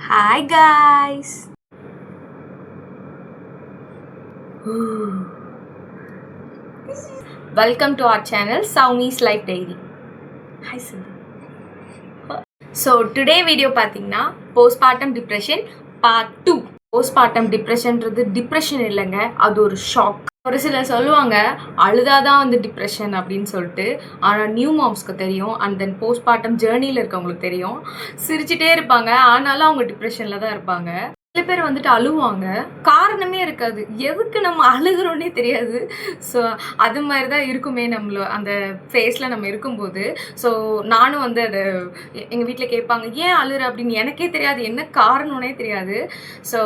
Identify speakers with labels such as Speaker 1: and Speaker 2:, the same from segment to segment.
Speaker 1: Hi guys. Welcome to our channel Saumi's Life Diary. Hi Sindhu. So today video பார்த்தீங்கன்னா postpartum depression part 2. postpartum depressionன்றது depression இல்லைங்க, அது ஒரு shock. ஒரு சிலர் சொல்லுவாங்க அழுதாதான் வந்து டிப்ரெஷன் அப்படின்னு சொல்லிட்டு. ஆனால் நியூ மாம்ஸ்க்கு தெரியும், அண்ட் தென் போஸ்ட்மார்ட்டம் ஜேர்னியில் இருக்கவங்களுக்கு தெரியும். சிரிச்சுட்டே இருப்பாங்க, ஆனாலும் அவங்க டிப்ரெஷனில் தான் இருப்பாங்க. சில பேர் வந்துட்டு அழுவாங்க, காரணமே இருக்காது, எதுக்கு நம்ம அழுகிறோன்னே தெரியாது. ஸோ அது மாதிரி தான் இருக்குமே அந்த ஃபேஸில் நம்ம இருக்கும்போது. ஸோ நானும் வந்து அதை எங்கள் வீட்டில் கேட்பாங்க, ஏன் அழுற அப்படின்னு. எனக்கே தெரியாது என்ன காரணம்னே தெரியாது. ஸோ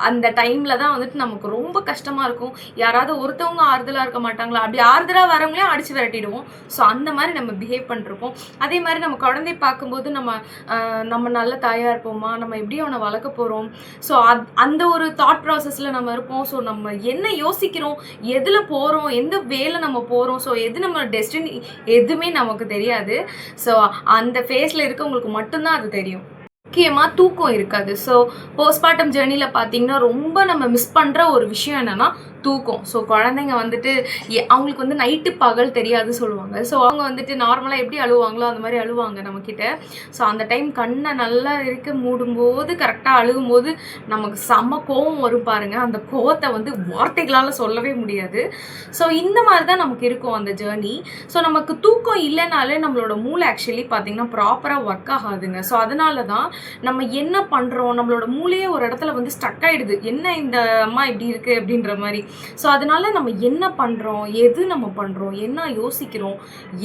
Speaker 1: அந்த டைமில் தான் வந்துட்டு நமக்கு ரொம்ப கஷ்டமாக இருக்கும். யாராவது ஒருத்தவங்க ஆறுதலாக இருக்க மாட்டாங்களா, அப்படி ஆறுதலாக வரவங்களே அடித்து விரட்டிடுவோம். ஸோ அந்த மாதிரி நம்ம பிஹேவ் பண்ணிருப்போம். அதே மாதிரி நம்ம குழந்தை பார்க்கும்போது நம்ம நல்ல தாயாக இருப்போமா, நம்ம எப்படி அவனை வளர்க்க போகிறோம், ஸோ அந்த ஒரு தாட் ப்ராசஸில் நம்ம இருப்போம். ஸோ நம்ம என்ன யோசிக்கிறோம், எதில் போகிறோம், எந்த வேலை நம்ம போகிறோம், ஸோ எது நம்ம டெஸ்டினி எதுவுமே நமக்கு தெரியாது. ஸோ அந்த ஃபேஸில் இருக்கவங்களுக்கு மட்டும்தான் அது தெரியும். முக்கியமாக தூக்கம் இருக்காது. ஸோ போஸ்ட்மார்ட்டம் ஜேர்னியில் பார்த்தீங்கன்னா ரொம்ப நம்ம மிஸ் பண்ணுற ஒரு விஷயம் என்னென்னா தூக்கம். ஸோ குழந்தைங்க வந்துட்டு அவங்களுக்கு வந்து நைட்டு பகல் தெரியாது சொல்லுவாங்க. ஸோ அவங்க வந்துட்டு நார்மலாக எப்படி அழுவாங்களோ அந்த மாதிரி அழுவாங்க நம்மக்கிட்ட. ஸோ அந்த டைம் கண்ணை நல்லா இருக்க மூடும்போது கரெக்டாக அழுகும்போது நமக்கு செம்ம கோவம் வரும் பாருங்கள். அந்த கோவத்தை வந்து வார்த்தைகளால் சொல்லவே முடியாது. ஸோ இந்த மாதிரி தான் நமக்கு இருக்கும் அந்த ஜேர்னி. ஸோ நமக்கு தூக்கம் இல்லைனாலே நம்மளோட மூளை ஆக்சுவலி பார்த்திங்கன்னா ப்ராப்பராக ஒர்க் ஆகாதுங்க. ஸோ அதனால தான் நம்ம என்ன பண்ணுறோம், நம்மளோட மூளையே ஒரு இடத்துல வந்து ஸ்டக் ஆகிடுது, என்ன இந்த அம்மா இப்படி இருக்குது அப்படின்ற மாதிரி. ஸோ அதனால நம்ம என்ன பண்ணுறோம், எது நம்ம பண்ணுறோம், என்ன யோசிக்கிறோம்,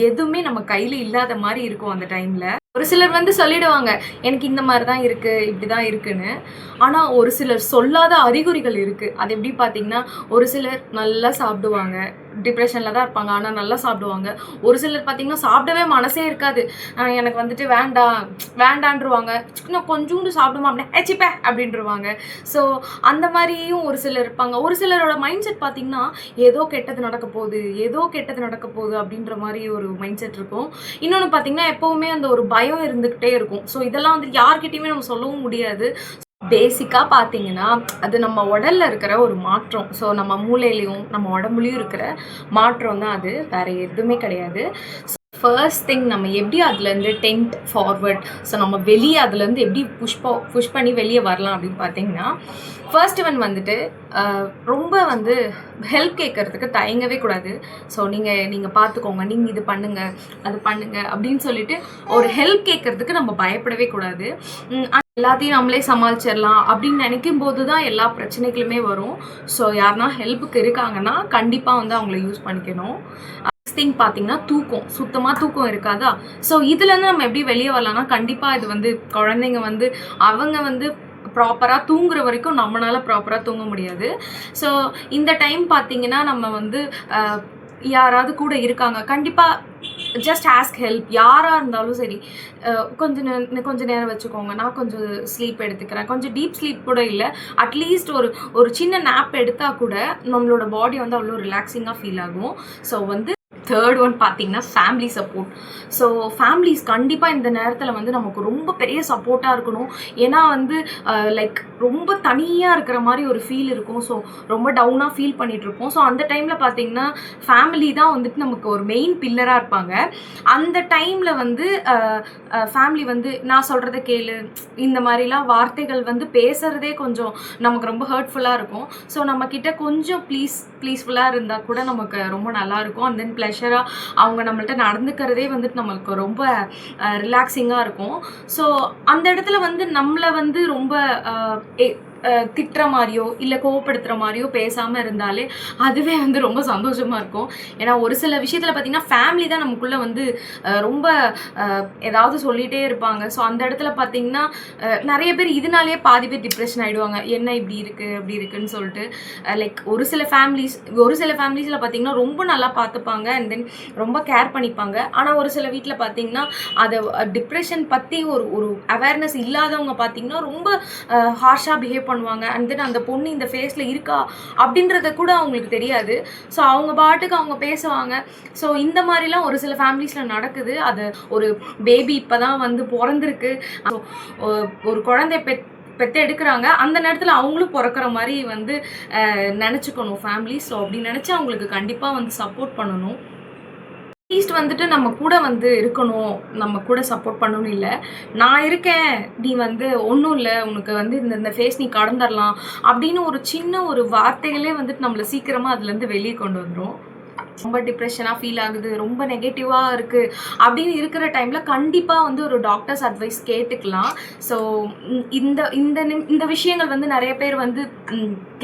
Speaker 1: எதுவுமே நம்ம கையில் இல்லாத மாதிரி இருக்கும் அந்த டைமில். ஒரு சிலர் வந்து சொல்லிடுவாங்க எனக்கு இந்த மாதிரி தான் இருக்குது, இப்படி தான் இருக்குன்னு. ஆனால் ஒரு சிலர் சொல்லாத அறிகுறிகள் இருக்குது. அது எப்படி பார்த்தீங்கன்னா, ஒரு சிலர் நல்லா சாப்பிடுவாங்க, டிப்ரெஷனில் தான் இருப்பாங்க, ஆனால் நல்லா சாப்பிடுவாங்க. ஒரு சிலர் பார்த்தீங்கன்னா சாப்பிடவே மனசே இருக்காது, எனக்கு வந்துட்டு வேண்டான்ருவாங்க. நான் கொஞ்சோண்டு சாப்பிடுமா அப்படின்னா ஏச்சிப்பே அப்படின்ருவாங்க. ஸோ அந்த மாதிரியும் ஒரு சிலர் இருப்பாங்க. ஒரு சிலரோட மைண்ட் செட் பார்த்தீங்கன்னா ஏதோ கெட்டது நடக்க போகுது அப்படின்ற மாதிரி ஒரு மைண்ட் செட் இருக்கும். இன்னொன்று பார்த்தீங்கன்னா எப்போவுமே அந்த ஒரு பயம் இருந்துக்கிட்டே இருக்கும். ஸோ இதெல்லாம் வந்து யார்கிட்டையுமே நம்ம சொல்லவும் முடியாது. பேசிக்காக பார்த்தீங்கன்னா அது நம்ம உடலில் இருக்கிற ஒரு மாற்றம். ஸோ நம்ம மூளையிலையும் நம்ம உடம்புலையும் இருக்கிற மாற்றம் தான் அது, வேறு எதுவுமே கிடையாது. ஃபர்ஸ்ட் திங் நம்ம எப்படி அதுலேருந்து டென்ட் ஃபார்வர்ட், ஸோ நம்ம வெளியே அதுலேருந்து எப்படி புஷ் பண்ணி வெளியே வரலாம் அப்படின்னு பார்த்தீங்கன்னா, ஃபர்ஸ்ட் ஒன் வந்துட்டு ரொம்ப வந்து ஹெல்ப் கேட்குறதுக்கு தயங்கவே கூடாது. ஸோ நீங்கள் பார்த்துக்கோங்க, நீங்கள் இது பண்ணுங்கள் அது பண்ணுங்கள் அப்படின்னு சொல்லிட்டு ஒரு ஹெல்ப் கேட்குறதுக்கு நம்ம பயப்படவே கூடாது. எல்லாத்தையும் நம்மளே சமாளிச்சிடலாம் அப்படின்னு நினைக்கும் போது தான் எல்லா பிரச்சனைகளுமே வரும். ஸோ யாருன்னா ஹெல்ப்புக்கு இருக்காங்கன்னா கண்டிப்பாக வந்து அவங்கள யூஸ் பண்ணிக்கணும். திங் பார்த்தீங்கன்னா தூக்கம், சுத்தமாக தூக்கம் இருக்காதா. ஸோ இதுலேருந்து நம்ம எப்படி வெளியே வரலாம்னா, கண்டிப்பாக இது வந்து குழந்தைங்க வந்து அவங்க வந்து ப்ராப்பராக தூங்குற வரைக்கும் நம்மளால் ப்ராப்பராக தூங்க முடியாது. ஸோ இந்த டைம் பார்த்தீங்கன்னா நம்ம வந்து யாராவது கூட இருக்காங்க, கண்டிப்பாக ஜஸ்ட் ஆஸ்க் ஹெல்ப். யாராக இருந்தாலும் சரி, கொஞ்சம் நேரம் வச்சுக்கோங்க, நான் கொஞ்சம் ஸ்லீப் எடுத்துக்கிறேன், கொஞ்சம் டீப் ஸ்லீப் கூட இல்லை, அட்லீஸ்ட் ஒரு சின்ன நேப் எடுத்தால் கூட நம்மளோட பாடி வந்து அவ்வளோ ரிலாக்ஸிங்காக ஃபீல் ஆகும். ஸோ வந்து தேர்ட் ஒன் பார்த்தீங்கன்னா ஃபேமிலி சப்போர்ட். ஸோ ஃபேமிலிஸ் கண்டிப்பாக இந்த நேரத்தில் வந்து நமக்கு ரொம்ப பெரிய சப்போர்ட்டாக இருக்கணும். ஏன்னா வந்து லைக் ரொம்ப தனியாக இருக்கிற மாதிரி ஒரு ஃபீல் இருக்கும். ஸோ ரொம்ப டவுனாக ஃபீல் பண்ணிகிட்ருப்போம். ஸோ அந்த டைமில் பார்த்தீங்கன்னா ஃபேமிலி தான் வந்துட்டு நமக்கு ஒரு மெயின் பில்லராக இருப்பாங்க. அந்த டைமில் வந்து ஃபேமிலி வந்து நான் சொல்கிறத கேளு, இந்த மாதிரிலாம் வார்த்தைகள் வந்து பேசுகிறதே கொஞ்சம் நமக்கு ரொம்ப ஹர்ட்ஃபுல்லாக இருக்கும். ஸோ நம்மக்கிட்ட கொஞ்சம் ப்ளீஸ்ஃபுல்லாக இருந்தால் கூட நமக்கு ரொம்ப நல்லாயிருக்கும். அண்ட் தென் ப்ளஷராக அவங்க நம்மள்ட்ட நடந்துக்கிறதே வந்துட்டு நம்மளுக்கு ரொம்ப ரிலாக்ஸிங்காக இருக்கும். ஸோ அந்த இடத்துல வந்து நம்மளை வந்து ரொம்ப திட்டுற மாதிரியோ இல்லை கோவப்படுத்துகிற மாதிரியோ பேசாமல் இருந்தாலே அதுவே வந்து ரொம்ப சந்தோஷமாக இருக்கும். ஏன்னா ஒரு சில விஷயத்தில் பார்த்திங்கன்னா ஃபேமிலி தான் நமக்குள்ளே வந்து ரொம்ப ஏதாவது சொல்லிகிட்டே இருப்பாங்க. ஸோ அந்த இடத்துல பார்த்திங்கன்னா நிறைய பேர் இதனாலேயே பாதி பேர் டிப்ரெஷன் ஆகிடுவாங்க, என்ன இப்படி இருக்குது அப்படி இருக்குன்னு சொல்லிட்டு. லைக் ஒரு சில ஃபேமிலிஸில் பார்த்திங்கன்னா ரொம்ப நல்லா பார்த்துப்பாங்க, அண்ட் தென் ரொம்ப கேர் பண்ணிப்பாங்க. ஆனால் ஒரு சில வீட்டில் பார்த்திங்கன்னா அதை டிப்ரெஷன் பற்றி ஒரு அவேர்னஸ் இல்லாதவங்க பார்த்திங்கன்னா ரொம்ப ஹார்ஷாக பிஹேவ் பண்ணுவாங்க. அண்ட் தென் அந்த பொண்ணு இந்த ஃபேஸில் இருக்கா அப்படின்றத கூட அவங்களுக்கு தெரியாது. ஸோ அவங்க பாட்டுக்கு அவங்க பேசுவாங்க. ஸோ இந்த மாதிரிலாம் ஒரு சில ஃபேமிலிஸில் நடக்குது. அது ஒரு பேபி இப்போ தான் வந்து பிறந்திருக்கு, ஒரு குழந்தை பெற்று எடுக்கிறாங்க. அந்த நேரத்தில் அவங்களும் பிறக்கிற மாதிரி வந்து நினச்சிக்கணும் ஃபேமிலி. ஸோ அப்படி நினச்சி அவங்களுக்கு கண்டிப்பாக வந்து சப்போர்ட் பண்ணணும். அட்லீஸ்ட் வந்துட்டு நம்ம கூட வந்து இருக்கணும், நம்ம கூட சப்போர்ட் பண்ணணும் இல்லை, நான் இருக்கேன், நீ வந்து ஒன்றும் இல்லை, உனக்கு வந்து இந்த ஃபேஸ் நீ கடந்துடலாம் அப்படின்னு ஒரு சின்ன ஒரு வார்த்தைகளே வந்துட்டு நம்மளை சீக்கிரமாக அதுலேருந்து வெளியே கொண்டு வந்துடும். ரொம்ப டிப்ரெஷனாக ஃபீல் ஆகுது, ரொம்ப நெகட்டிவாக இருக்குது அப்படின்னு இருக்கிற டைமில் கண்டிப்பாக வந்து ஒரு டாக்டர்ஸ் அட்வைஸ் கேட்டுக்கலாம். ஸோ இந்த இந்த இந்த விஷயங்கள் வந்து நிறைய பேர் வந்து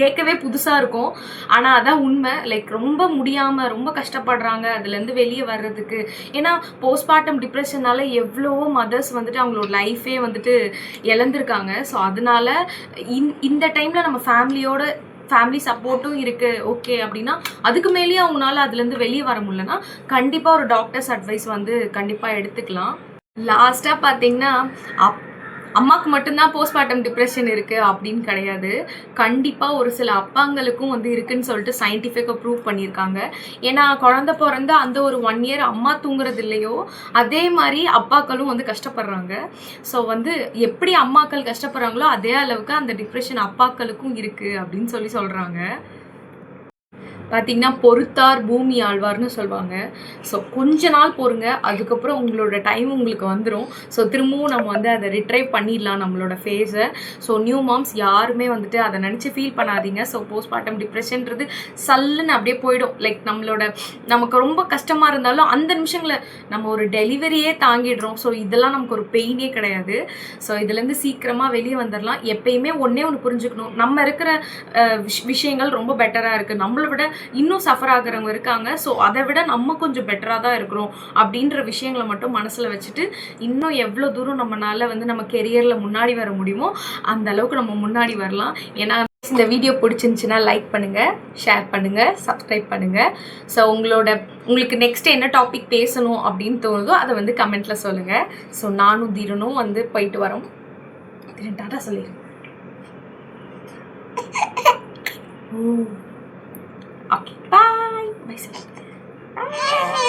Speaker 1: கேட்கவே புதுசாக இருக்கும். ஆனால் அதான் உண்மை. லைக் ரொம்ப முடியாமல் ரொம்ப கஷ்டப்படுறாங்க அதுலேருந்து வெளியே வர்றதுக்கு. ஏன்னா போஸ்ட்மார்ட்டம் டிப்ரெஷனால எவ்வளவோ மதர்ஸ் வந்துட்டு அவங்களோட லைஃபே வந்துட்டு இழந்திருக்காங்க. ஸோ அதனால இந்த டைமில் நம்ம ஃபேமிலி சப்போர்ட்டும் இருக்குது ஓகே அப்படின்னா, அதுக்கு மேலேயே அவங்களால அதுலேருந்து வெளியே வர முடியலன்னா கண்டிப்பாக ஒரு டாக்டர்ஸ் அட்வைஸ் வந்து கண்டிப்பாக எடுத்துக்கலாம். லாஸ்ட்டாக பார்த்தீங்கன்னா அம்மாவுக்கு மட்டும்தான் போஸ்ட்மார்ட்டம் டிப்ரெஷன் இருக்குது அப்படின்னு கிடையாது. கண்டிப்பாக ஒரு சில அப்பாங்களுக்கும் வந்து இருக்குன்னு சொல்லிட்டு சயின்டிஃபிக்காக ப்ரூவ் பண்ணியிருக்காங்க. ஏன்னா குழந்த பிறந்த அந்த ஒரு 1 இயர் அம்மா தூங்குறது இல்லையோ அதே மாதிரி அப்பாக்களும் வந்து கஷ்டப்படுறாங்க. ஸோ வந்து எப்படி அம்மாக்கள் கஷ்டப்படுறாங்களோ அதே அளவுக்கு அந்த டிப்ரெஷன் அப்பாக்களுக்கும் இருக்குது அப்படின்னு சொல்கிறாங்க. பார்த்திங்கன்னா பொறுத்தார் பூமி ஆழ்வார்னு சொல்லுவாங்க. ஸோ கொஞ்ச நாள் பொறுங்க, அதுக்கப்புறம் உங்களோட டைம் உங்களுக்கு வந்துடும். ஸோ திரும்பவும் நம்ம வந்து அதை ரிட்ரைவ் பண்ணிடலாம் நம்மளோட ஃபேஸை. ஸோ நியூ மாம்ஸ் யாருமே வந்துட்டு அதை நினச்சி ஃபீல் பண்ணாதீங்க. ஸோ போஸ்ட்மார்ட்டம் டிப்ரெஷன்றது சல்லுன்னு அப்படியே போயிடும். லைக் நமக்கு ரொம்ப கஷ்டமாக இருந்தாலும் அந்த நிமிஷங்களில் நம்ம ஒரு டெலிவரியே தாங்கிடுறோம். ஸோ இதெல்லாம் நமக்கு ஒரு பெயினே கிடையாது. ஸோ இதுலேருந்து சீக்கிரமாக வெளியே வந்துடலாம். எப்பயுமே ஒன்றே ஒன்று புரிஞ்சுக்கணும், நம்ம இருக்கிற விஷயங்கள் ரொம்ப பெட்டராக இருக்குது, நம்மளை விட இன்னும் சஃபர் ஆகிறவங்க இருக்காங்க. ஸோ அதை விட நம்ம கொஞ்சம் பெட்டராக தான் இருக்கிறோம் அப்படின்ற விஷயங்களை மட்டும் மனசில் வச்சுட்டு இன்னும் எவ்வளோ தூரம் நம்மளால வந்து நம்ம கெரியரில் முன்னாடி வர முடியுமோ அந்த அளவுக்கு நம்ம முன்னாடி வரலாம். ஏன்னா இந்த வீடியோ பிடிச்சிருந்துச்சுன்னா லைக் பண்ணுங்கள், ஷேர் பண்ணுங்கள், சப்ஸ்கிரைப் பண்ணுங்கள். ஸோ உங்களுக்கு நெக்ஸ்ட் என்ன டாபிக் பேசணும் அப்படின்னு தோணுதோ அதை வந்து கமெண்ட்டில் சொல்லுங்கள். ஸோ நானும் தீரனும் வந்து போயிட்டு வரோம். டாடா சொல்லிடுறேன். Okay, bye. Bye.